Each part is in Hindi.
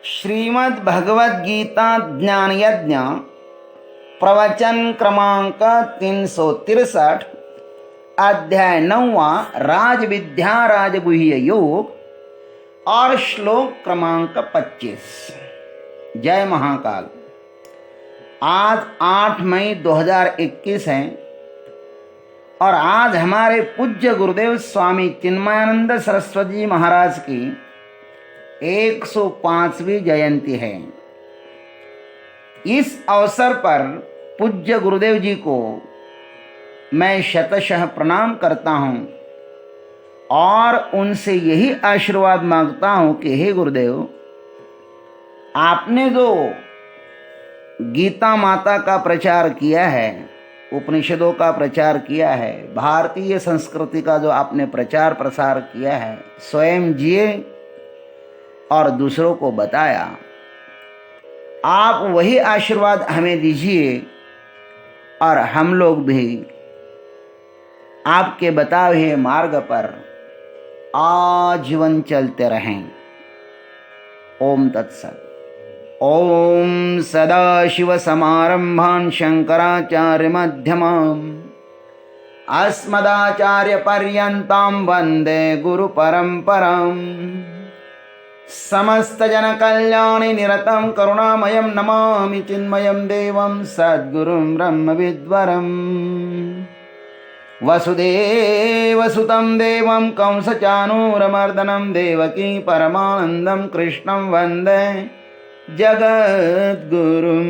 श्रीमद् भगवद गीता ज्ञान यज्ञ प्रवचन क्रमांक 363 अध्याय 9वां राजविद्या राजगुह्य योग और श्लोक क्रमांक 25। जय महाकाल। आज 8 मई 2021 है और आज हमारे पूज्य गुरुदेव स्वामी चिन्मयानंद सरस्वती जी महाराज की 105वीं जयंती है। इस अवसर पर पूज्य गुरुदेव जी को मैं शतशः प्रणाम करता हूँ और उनसे यही आशीर्वाद मांगता हूँ कि हे गुरुदेव, आपने जो गीता माता का प्रचार किया है, उपनिषदों का प्रचार किया है, भारतीय संस्कृति का जो आपने प्रचार प्रसार किया है, स्वयं जिए और दूसरों को बताया, आप वही आशीर्वाद हमें दीजिए और हम लोग भी आपके बताए हुए मार्ग पर आजीवन चलते रहें। ओम तत्सत। ओम सदाशिव समारंभान् शंकराचार्य मध्यमाम् अस्मदाचार्य पर्यन्तां वन्दे गुरु परंपराम्। समस्त जन कल्याणी निरतं करुणामयं नमामि चिन्मयं देवं सद्गुरुं ब्रह्म विद्वरम्। वसुदेवसुतं देवं कंसचाणूरमर्दनं देवकी परमानन्दं कृष्णं वन्दे जगद्गुरुम्।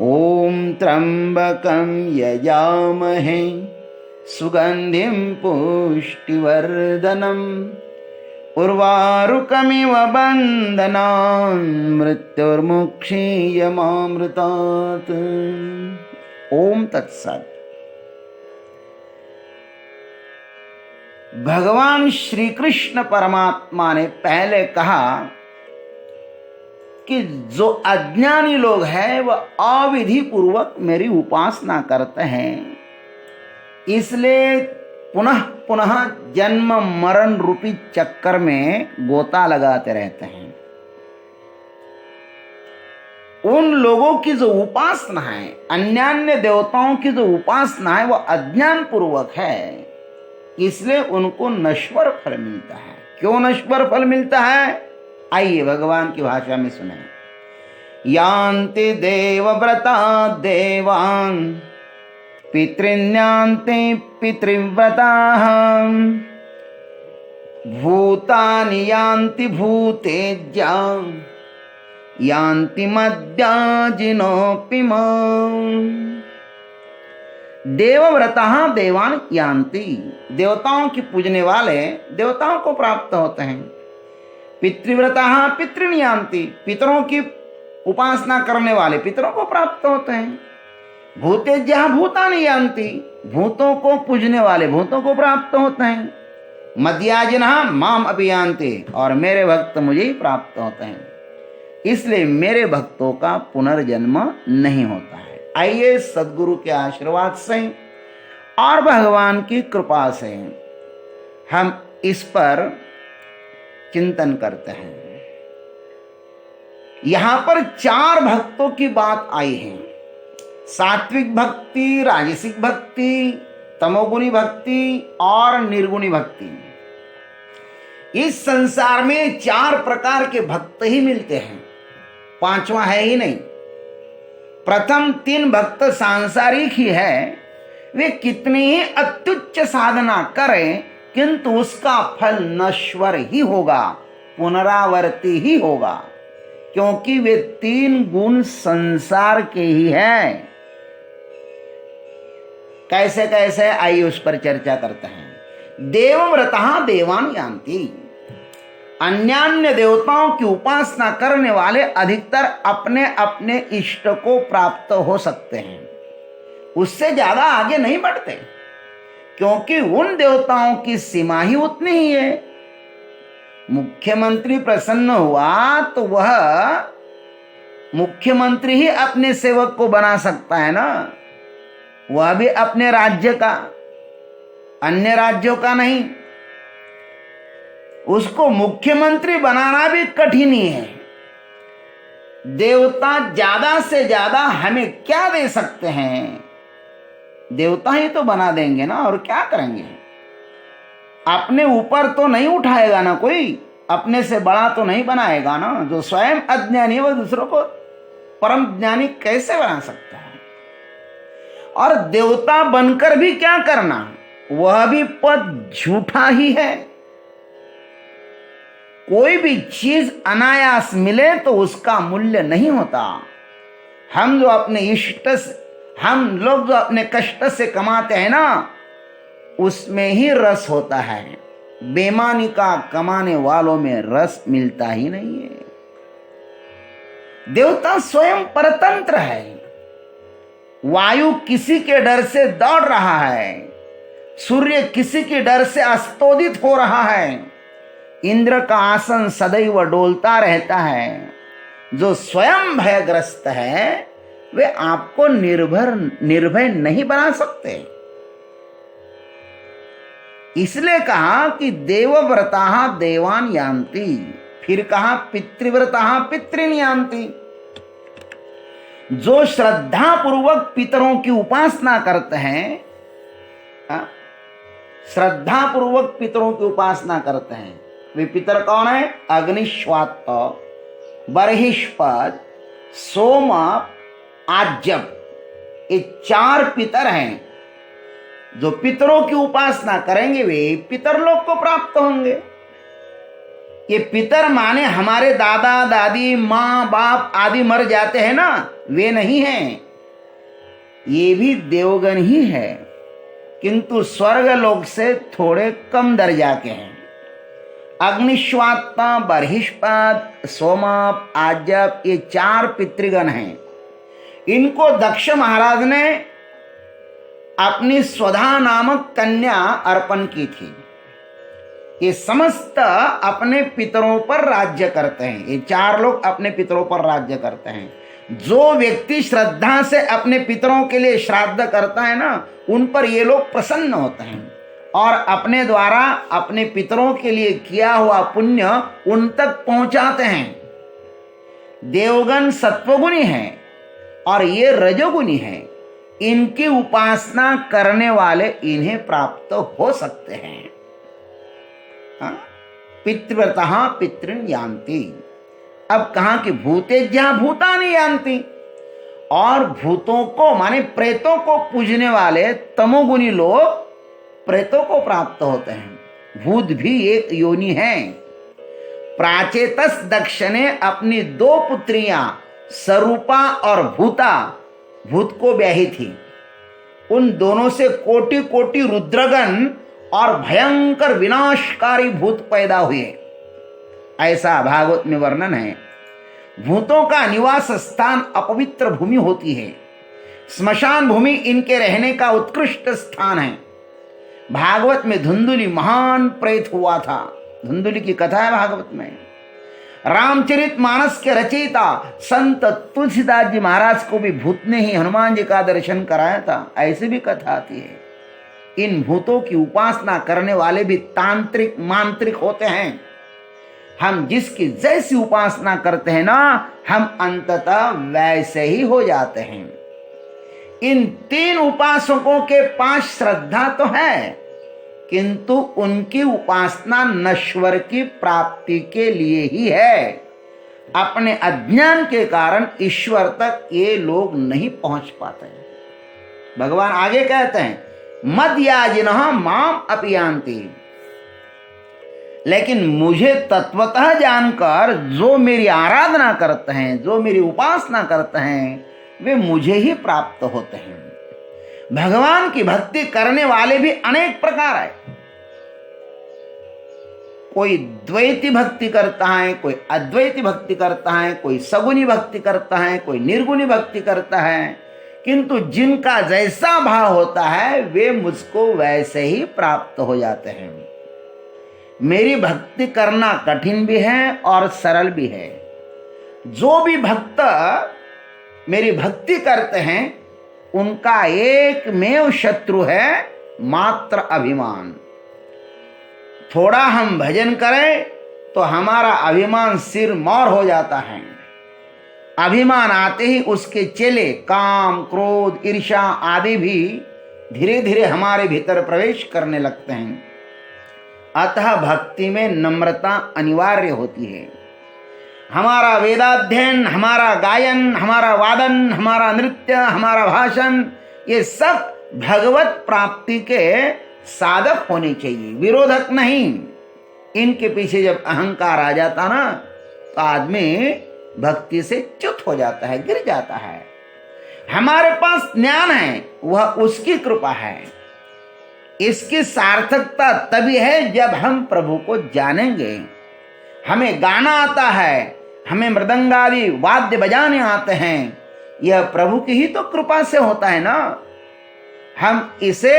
ॐ त्र्यम्बकं यजामहे सुगन्धिं पुष्टिवर्धनम् उर्वारुकमिव बन्धनान् मृत्युर्मुक्षीयमामृतात्। ओम तत्सत। भगवान श्री कृष्ण परमात्मा ने पहले कहा कि जो अज्ञानी लोग हैं वह अविधि पूर्वक मेरी उपासना करते हैं, इसलिए पुनः पुनः जन्म मरण रूपी चक्कर में गोता लगाते रहते हैं। उन लोगों की जो उपासना है, अन्यान्य देवताओं की जो उपासना है, वह अज्ञान पूर्वक है, इसलिए उनको नश्वर फल मिलता है। क्यों नश्वर फल मिलता है? आइए भगवान की भाषा में सुने। यान्ति देवव्रता देवान् पितृन्यान्ति पितृव्रताः भूतानि यान्ति भूतेज्या यान्ति मद्याजिनोऽपि माम्। देवव्रता देवान यान्ति, देवताओं की पूजने वाले देवताओं को प्राप्त होते हैं। पितृव्रता पितृन यान्ति, पितरों की उपासना करने वाले पितरों को प्राप्त होते हैं। भूतेज्या भूतानि यान्ति, भूतों को पूजने वाले भूतों को प्राप्त होते हैं। मद्याजिनः माम अपि यान्ति, और मेरे भक्त मुझे ही प्राप्त होते हैं, इसलिए मेरे भक्तों का पुनर्जन्म नहीं होता है। आइए सद्गुरु के आशीर्वाद से और भगवान की कृपा से हम इस पर चिंतन करते हैं। यहां पर 4 भक्तों की बात आई है: सात्विक भक्ति, राजसिक भक्ति, तमोगुणी भक्ति और निर्गुणी भक्ति। इस संसार में 4 प्रकार के भक्त ही मिलते हैं, 5वां है ही नहीं। प्रथम 3 भक्त सांसारिक ही है, वे कितनी ही अत्युच्च साधना करें किंतु उसका फल नश्वर ही होगा, पुनरावर्ती ही होगा, क्योंकि वे 3 गुण संसार के ही हैं। कैसे कैसे, आइए उस पर चर्चा करते हैं। देवव्रता देवान यान्ति, अन्यान्य देवताओं की उपासना करने वाले अधिकतर अपने अपने इष्ट को प्राप्त हो सकते हैं, उससे ज्यादा आगे नहीं बढ़ते, क्योंकि उन देवताओं की सीमा ही उतनी ही है। मुख्यमंत्री प्रसन्न हुआ तो वह मुख्यमंत्री ही अपने सेवक को बना सकता है ना, वह भी अपने राज्य का, अन्य राज्यों का नहीं। उसको मुख्यमंत्री बनाना भी कठिन ही है। देवता ज्यादा से ज्यादा हमें क्या दे सकते हैं? देवता ही तो बना देंगे ना, और क्या करेंगे? अपने ऊपर तो नहीं उठाएगा ना कोई, अपने से बड़ा तो नहीं बनाएगा ना। जो स्वयं अज्ञानी है वो दूसरों को परम ज्ञानी कैसे बना सकता है? और देवता बनकर भी क्या करना, वह भी पद झूठा ही है। कोई भी चीज अनायास मिले तो उसका मूल्य नहीं होता। हम लोग जो अपने कष्ट से कमाते हैं ना, उसमें ही रस होता है। बेईमानी का कमाने वालों में रस मिलता ही नहीं है। देवता स्वयं परतंत्र है। वायु किसी के डर से दौड़ रहा है, सूर्य किसी के डर से अस्तोदित हो रहा है, इंद्र का आसन सदैव डोलता रहता है। जो स्वयं भयग्रस्त है वे आपको निर्भय नहीं बना सकते। इसलिए कहा कि देवव्रता देवान यान्ति, फिर कहा पितृव्रता पितृन यान्ति। जो श्रद्धा पूर्वक पितरों की उपासना करते हैं, श्रद्धा पूर्वक पितरों की उपासना करते हैं, वे पितर कौन है? अग्निश्वात, बर्हिष्पद, सोम, आज्यप, ये 4 पितर हैं। जो पितरों की उपासना करेंगे वे पितरलोक को प्राप्त होंगे। ये पितर माने हमारे दादा दादी माँ बाप आदि मर जाते हैं ना, वे नहीं हैं। ये भी देवगण ही है, किंतु स्वर्ग लोक से थोड़े कम दर्जा के हैं। अग्निश्वात्मा, बर्हिष्पद, सोमाप, आज्यप, ये 4 पितृगण हैं। इनको दक्ष महाराज ने अपनी स्वधा नामक कन्या अर्पण की थी। ये समस्त अपने पितरों पर राज्य करते हैं। ये 4 लोग अपने पितरों पर राज्य करते हैं। जो व्यक्ति श्रद्धा से अपने पितरों के लिए श्राद्ध करता है ना, उन पर ये लोग प्रसन्न होते हैं और अपने द्वारा अपने पितरों के लिए किया हुआ पुण्य उन तक पहुंचाते हैं। देवगण सत्वगुणी हैं और ये रजोगुणी हैं। इनकी उपासना करने वाले इन्हें प्राप्त हो सकते हैं। पितृव्रता पितृन यान्ति। अब कहा कि भूतेज्या भूतानि यान्ति, और भूतों को माने प्रेतों को पूजने वाले तमोगुणी लोग प्रेतों को प्राप्त होते हैं। भूत भी एक योनि है। प्राचेतस दक्ष ने अपनी 2 पुत्रियां स्वरूपा और भूता, भूत को ब्याही थी। उन दोनों से कोटि कोटि रुद्रगण और भयंकर विनाशकारी भूत पैदा हुए, ऐसा भागवत में वर्णन है। भूतों का निवास स्थान अपवित्र भूमि होती है। स्मशान भूमि इनके रहने का उत्कृष्ट स्थान है। भागवत में धुंधुली महान प्रेत हुआ था। धुंधुली की कथा है भागवत में। रामचरितमानस के रचयिता संत तुलसीदास जी महाराज को भी भूत ने ही हनुमान जी का दर्शन कराया था, ऐसी भी कथा आती है। इन भूतों की उपासना करने वाले भी तांत्रिक मांत्रिक होते हैं। हम जिसकी जैसी उपासना करते हैं ना, हम अंततः वैसे ही हो जाते हैं। इन 3 उपासकों के पास श्रद्धा तो है, किंतु उनकी उपासना नश्वर की प्राप्ति के लिए ही है। अपने अज्ञान के कारण ईश्वर तक ये लोग नहीं पहुंच पाते। भगवान आगे कहते हैं मद्याजिनः माम अपि यान्ति। लेकिन मुझे तत्वतः जानकर जो मेरी आराधना करते हैं, जो मेरी उपासना करते हैं, वे मुझे ही प्राप्त होते हैं। भगवान की भक्ति करने वाले भी अनेक प्रकार है। कोई द्वैती भक्ति करता है, कोई अद्वैती भक्ति करता है, कोई सगुनी भक्ति करता है, कोई निर्गुणी भक्ति करता है। किंतु जिनका जैसा भाव होता है वे मुझको वैसे ही प्राप्त हो जाते हैं। मेरी भक्ति करना कठिन भी है और सरल भी है। जो भी भक्त मेरी भक्ति करते हैं उनका एकमेव शत्रु है मात्र अभिमान। थोड़ा हम भजन करें तो हमारा अभिमान सिर मौर हो जाता है। अभिमान आते ही उसके चेले काम, क्रोध, ईर्ष्या आदि भी धीरे धीरे हमारे भीतर प्रवेश करने लगते हैं। अतः भक्ति में नम्रता अनिवार्य होती है। हमारा वेदाध्ययन, हमारा गायन, हमारा वादन, हमारा नृत्य, हमारा भाषण, ये सब भगवत प्राप्ति के साधक होने चाहिए, विरोधक नहीं। इनके पीछे जब अहंकार आ जाता ना तो आदमी भक्ति से च्युत हो जाता है, गिर जाता है। हमारे पास ज्ञान है, वह उसकी कृपा है। इसकी सार्थकता तभी है जब हम प्रभु को जानेंगे। हमें गाना आता है, हमें मृदंग आदि वाद्य बजाने आते हैं, यह प्रभु की ही तो कृपा से होता है ना। हम इसे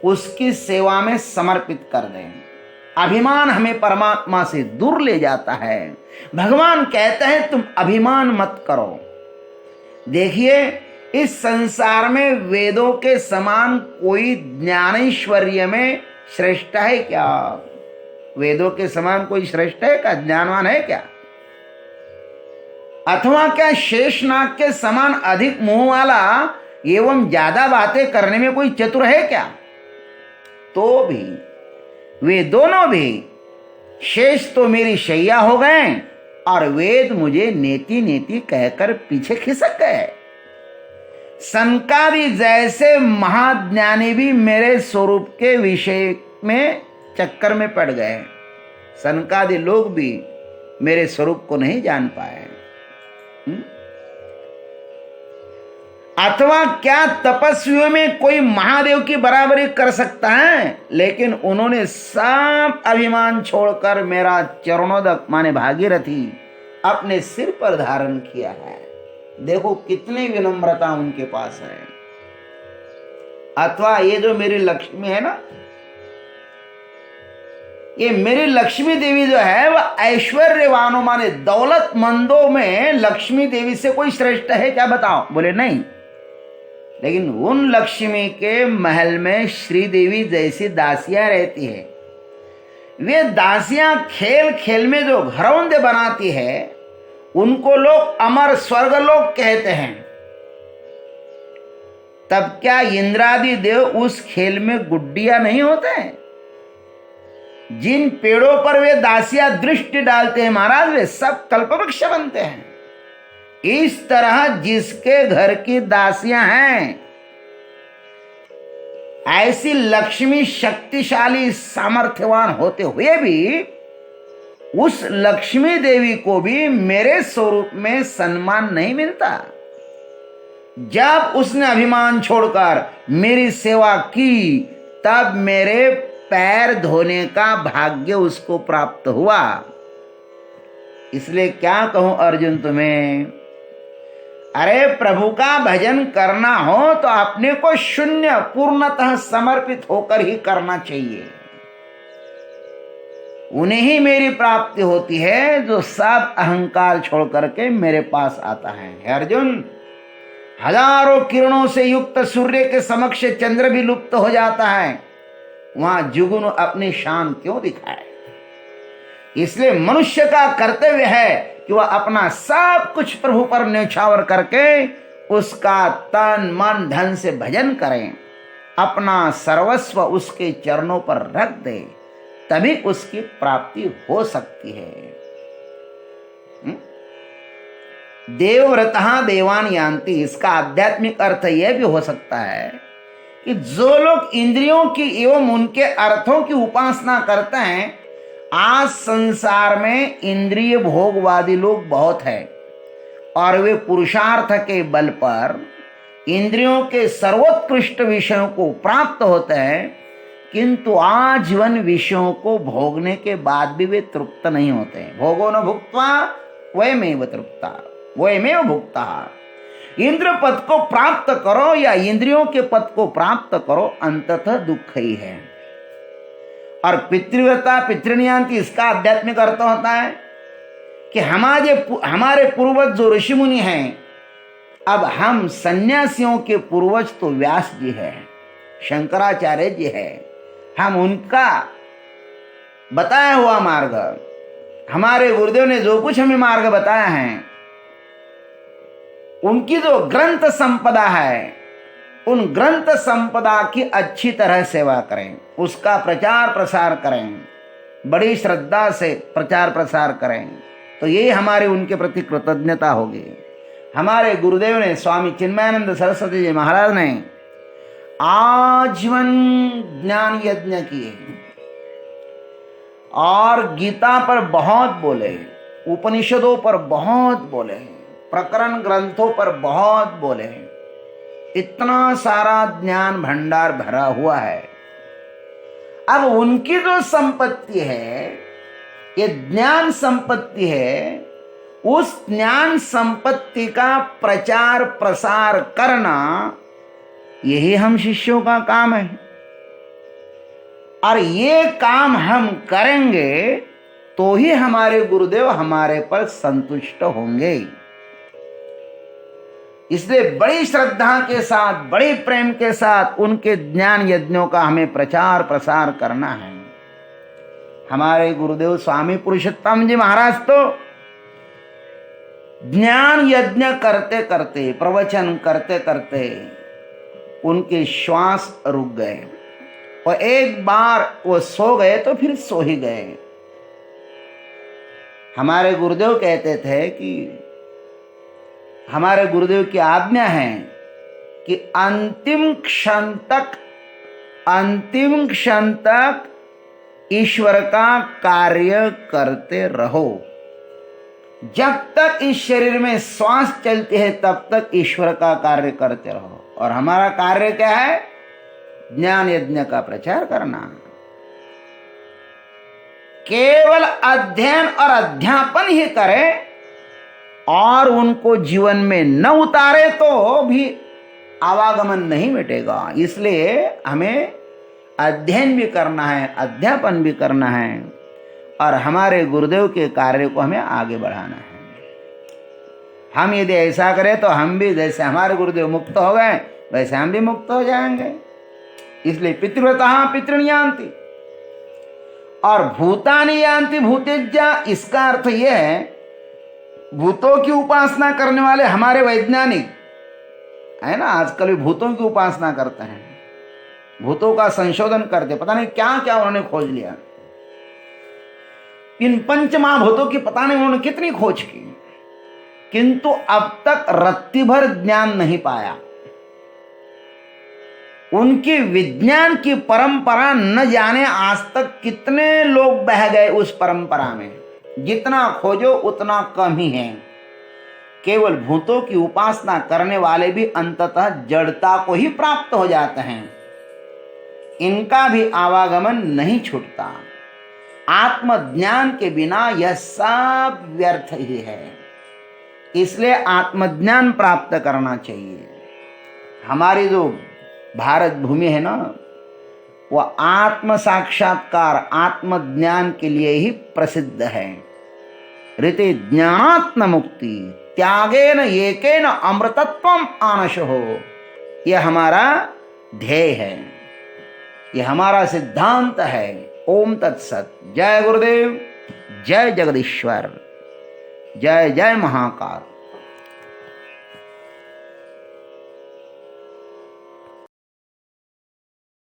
उसकी सेवा में समर्पित कर दें। अभिमान हमें परमात्मा से दूर ले जाता है। भगवान कहते हैं तुम अभिमान मत करो। देखिए, इस संसार में वेदों के समान कोई ज्ञानेश्वर्य में श्रेष्ठ है क्या? वेदों के समान कोई श्रेष्ठ है क्या? ज्ञानवान है क्या? अथवा क्या शेषनाग के समान अधिक मुंह वाला एवं ज्यादा बातें करने में कोई चतुर है क्या? तो भी वे दोनों भी, शेष तो मेरी शैया हो गए और वेद मुझे नेति नेति कहकर पीछे खिसक गए। सनकादि जैसे महाज्ञानी भी मेरे स्वरूप के विषय में चक्कर में पड़ गए। सनकादि लोग भी मेरे स्वरूप को नहीं जान पाए। अथवा क्या तपस्वियों में कोई महादेव की बराबरी कर सकता है? लेकिन उन्होंने सब अभिमान छोड़कर मेरा चरणोदक माने भागीरथी अपने सिर पर धारण किया है। देखो कितनी विनम्रता उनके पास है। अथवा ये जो मेरी लक्ष्मी है ना, ये मेरी लक्ष्मी देवी जो है वह ऐश्वर्यवानों माने दौलतमंदों में लक्ष्मी देवी से कोई श्रेष्ठ है क्या? बताओ। बोले नहीं। लेकिन उन लक्ष्मी के महल में श्रीदेवी जैसी दासियां रहती है। वे दासियां खेल खेल में जो घरौंदे बनाती है उनको लोग अमर स्वर्गलोक कहते हैं। तब क्या इंद्रादि देव उस खेल में गुड्डिया नहीं होते हैं? जिन पेड़ों पर वे दासियां दृष्टि डालते हैं महाराज, वे सब कल्पवृक्ष बनते हैं। इस तरह जिसके घर की दासियां हैं, ऐसी लक्ष्मी शक्तिशाली सामर्थ्यवान होते हुए भी उस लक्ष्मी देवी को भी मेरे स्वरूप में सम्मान नहीं मिलता। जब उसने अभिमान छोड़कर मेरी सेवा की तब मेरे पैर धोने का भाग्य उसको प्राप्त हुआ। इसलिए क्या कहूं अर्जुन तुम्हें, अरे प्रभु का भजन करना हो तो अपने को शून्य पूर्णतः समर्पित होकर ही करना चाहिए। उन्हें ही मेरी प्राप्ति होती है जो सब अहंकार छोड़ करके मेरे पास आता है। हे अर्जुन, हजारों किरणों से युक्त सूर्य के समक्ष चंद्र भी लुप्त हो जाता है, वहां जुगनू अपनी शान क्यों दिखाए? इसलिए मनुष्य का कर्तव्य है कि वह अपना सब कुछ प्रभु पर न्यौछावर करके उसका तन मन धन से भजन करें, अपना सर्वस्व उसके चरणों पर रख दे, तभी उसकी प्राप्ति हो सकती है। देवव्रतः देवान यान्ति, इसका आध्यात्मिक अर्थ यह भी हो सकता है कि जो लोग इंद्रियों की एवं उनके अर्थों की उपासना करते हैं, आज संसार में इंद्रिय भोगवादी लोग बहुत हैं और वे पुरुषार्थ के बल पर इंद्रियों के सर्वोत्कृष्ट विषयों को प्राप्त होते हैं, किंतु आजीवन विषयों को भोगने के बाद भी वे तृप्त नहीं होते हैं। भोगो न भुक्त्वा वयमेव तृप्ता वयमेव भुक्ता। इंद्र पद को प्राप्त करो या इंद्रियों के पद को प्राप्त करो, अंततः दुख ही है। और पितृव्रता पितृनियांति, इसका आध्यात्मिक अर्थ होता है कि हमारे पूर्वज जो ऋषि मुनि हैं, अब हम सन्यासियों के पूर्वज तो व्यास जी है, शंकराचार्य जी है, हम उनका बताया हुआ मार्ग, हमारे गुरुदेव ने जो कुछ हमें मार्ग बताया है, उनकी जो ग्रंथ संपदा है, उन ग्रंथ संपदा की अच्छी तरह सेवा करें, उसका प्रचार प्रसार करें, बड़ी श्रद्धा से प्रचार प्रसार करें, तो यही हमारी उनके प्रति कृतज्ञता होगी। हमारे गुरुदेव ने, स्वामी चिन्मयानंद सरस्वती जी महाराज ने आजीवन ज्ञान यज्ञ किए और गीता पर बहुत बोले, उपनिषदों पर बहुत बोले, प्रकरण ग्रंथों पर बहुत बोले, इतना सारा ज्ञान भंडार भरा हुआ है। अब उनकी जो संपत्ति है, ये ज्ञान संपत्ति है, उस ज्ञान संपत्ति का प्रचार प्रसार करना, यही हम शिष्यों का काम है। और ये काम हम करेंगे तो ही हमारे गुरुदेव हमारे पर संतुष्ट होंगे। इसलिए बड़ी श्रद्धा के साथ, बड़े प्रेम के साथ उनके ज्ञान यज्ञों का हमें प्रचार प्रसार करना है। हमारे गुरुदेव स्वामी पुरुषोत्तम जी महाराज तो ज्ञान यज्ञ करते करते, प्रवचन करते करते उनके श्वास रुक गए और एक बार वो सो गए तो फिर सो ही गए। हमारे गुरुदेव कहते थे कि हमारे गुरुदेव की आज्ञा है कि अंतिम क्षण तक ईश्वर का कार्य करते रहो। जब तक इस शरीर में श्वास चलती है तब तक ईश्वर का कार्य करते रहो। और हमारा कार्य क्या है? ज्ञान यज्ञ का प्रचार करना। केवल अध्ययन और अध्यापन ही करें और उनको जीवन में न उतारे तो भी आवागमन नहीं मिटेगा। इसलिए हमें अध्ययन भी करना है, अध्यापन भी करना है और हमारे गुरुदेव के कार्य को हमें आगे बढ़ाना है। हम यदि ऐसा करें तो हम भी, जैसे हमारे गुरुदेव मुक्त हो गए वैसे हम भी मुक्त हो जाएंगे। इसलिए पितृव्रतः पितॄन् यान्ति और भूतानि यान्ति भूतेज्या। इसका अर्थ यह है, भूतों की उपासना करने वाले हमारे वैज्ञानिक है ना, आजकल भी भूतों की उपासना करते हैं, भूतों का संशोधन करते, पता नहीं क्या क्या उन्होंने खोज लिया। इन पंच महाभूतों की पता नहीं उन्होंने कितनी खोज की, किंतु अब तक रत्ती भर ज्ञान नहीं पाया। उनकी विज्ञान की परंपरा न जाने आज तक कितने लोग बह गए उस परंपरा में। जितना खोजो उतना कम ही है। केवल भूतों की उपासना करने वाले भी अंततः जड़ता को ही प्राप्त हो जाते हैं। इनका भी आवागमन नहीं छूटता। आत्मज्ञान के बिना यह सब व्यर्थ ही है। इसलिए आत्मज्ञान प्राप्त करना चाहिए। हमारी जो भारत भूमि है ना, वह आत्म साक्षात्कार, आत्मज्ञान के लिए ही प्रसिद्ध है। ऋते ज्ञानात्म मुक्ति त्यागेन एकेन अमृतत्वम आनशो। यह हमारा ध्येय है, यह हमारा सिद्धांत है। ओम तत्सत। जय गुरुदेव, जय जगदीश्वर, जय जय महाकाल।